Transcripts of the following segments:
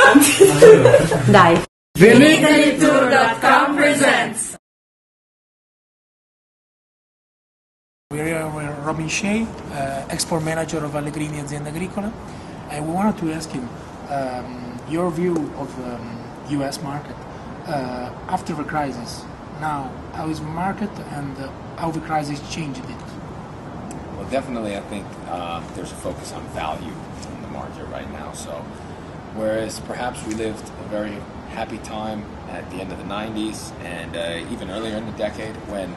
Dai. VinitalyTour.com presents. We're here with Robin Shay, export manager of Allegrini Azienda Agricola, and we wanted to ask him your view of U.S. market after the crisis. Now, how is the market and how the crisis changed it? Well, definitely, I think there's a focus on value in the market right now. So, whereas perhaps we lived a very happy time at the end of the 90s and even earlier in the decade when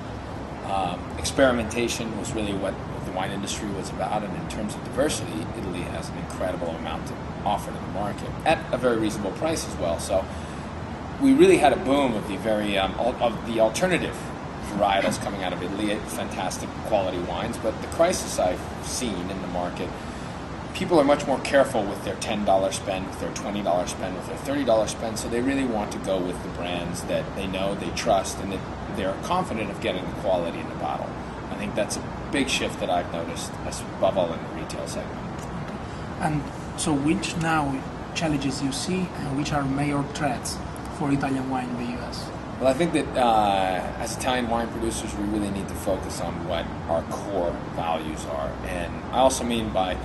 experimentation was really what the wine industry was about, and in terms of diversity, Italy has an incredible amount to offer to the market at a very reasonable price as well. So we really had a boom of the alternative varietals coming out of Italy, fantastic quality wines. But the crisis I've seen in the market, people are much more careful with their $10 spend, with their $20 spend, with their $30 spend, so they really want to go with the brands that they know, they trust, and that they're confident of getting the quality in the bottle. I think that's a big shift that I've noticed, above all in the retail segment. And so which now challenges you see and which are major threats for Italian wine in the U.S.? Well, I think that as Italian wine producers, we really need to focus on what our core values are. And I also mean by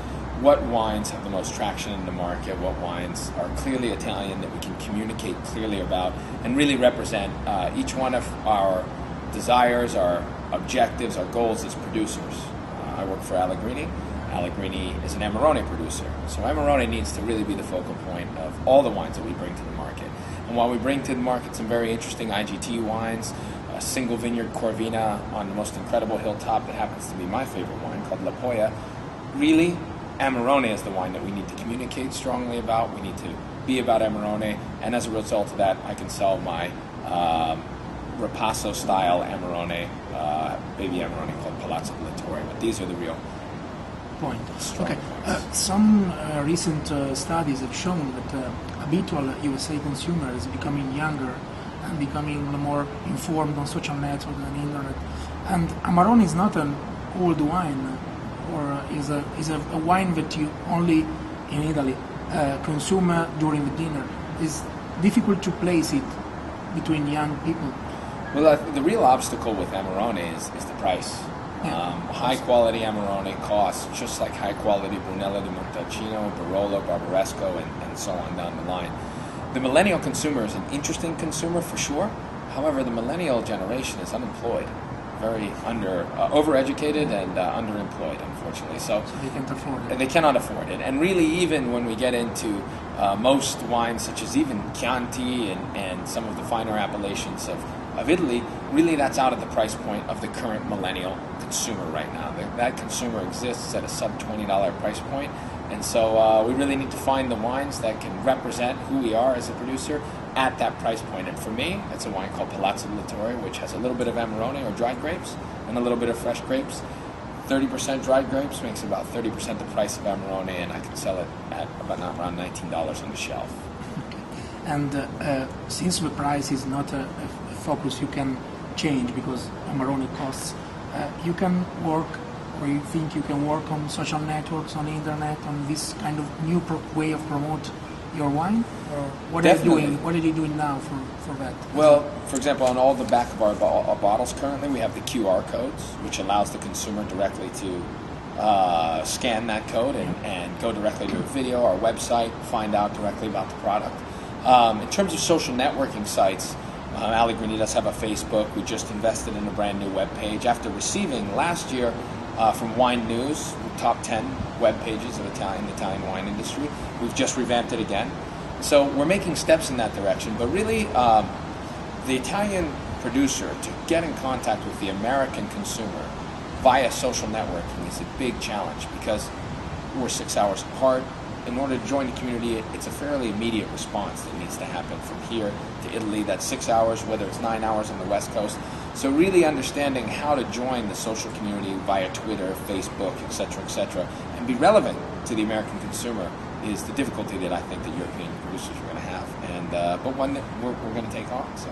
what wines have the most traction in the market, what wines are clearly Italian that we can communicate clearly about and really represent each one of our desires, our objectives, our goals as producers. I work for Allegrini. Allegrini is an Amarone producer. So Amarone needs to really be the focal point of all the wines that we bring to the market. And while we bring to the market some very interesting IGT wines, a single vineyard Corvina on the most incredible hilltop that happens to be my favorite wine called La Polla, really Amarone is the wine that we need to communicate strongly about. We need to be about Amarone, and as a result of that, I can sell my Ripasso-style Amarone, baby Amarone called Palazzo Villatore. But these are the real points. Okay. Some recent studies have shown that habitual USA consumer is becoming younger and becoming more informed on social networks and internet. And Amarone is not an old wine, or is a wine that you only in Italy consume during the dinner. It's difficult to place it between young people. Well, the real obstacle with Amarone is the price. High quality Amarone costs just like high quality Brunello di Montalcino, Barolo, Barbaresco, and so on down the line. The millennial consumer is an interesting consumer for sure. However, the millennial generation is unemployed, very overeducated and underemployed, unfortunately. So they can't afford it. They cannot afford it. And really, even when we get into most wines, such as even Chianti and some of the finer appellations of Italy, really that's out of the price point of the current millennial consumer right now. That consumer exists at a sub-$20 price point. And so we really need to find the wines that can represent who we are as a producer at that price point. And for me, it's a wine called Palazzo Villatore, which has a little bit of Amarone or dried grapes and a little bit of fresh grapes. 30% dried grapes makes about 30% the price of Amarone, and I can sell it at about around $19 on the shelf. Okay. And since the price is not a focus you can change because Amarone costs, you can work, or you think you can work on social networks, on the internet, on this kind of new way of promote your wine? Or what are you doing? What are you doing now for that? Well, for example, on all the back of our bottles currently, we have the QR codes, which allows the consumer directly to scan that code and go directly to a video, our website, find out directly about the product. In terms of social networking sites, Allegrini does have a Facebook. We just invested in a brand new web page after receiving last year from Wine News, top 10 web pages of Italian wine industry. We've just revamped it again. So we're making steps in that direction, but really the Italian producer to get in contact with the American consumer via social networking is a big challenge because we're 6 hours apart. In order to join the community, it's a fairly immediate response that needs to happen from here to Italy. That's 6 hours, whether it's 9 hours on the West Coast. So really understanding how to join the social community via Twitter, Facebook, etc., and be relevant to the American consumer is the difficulty that I think that European producers are going to have, and but one that we're going to take on. So.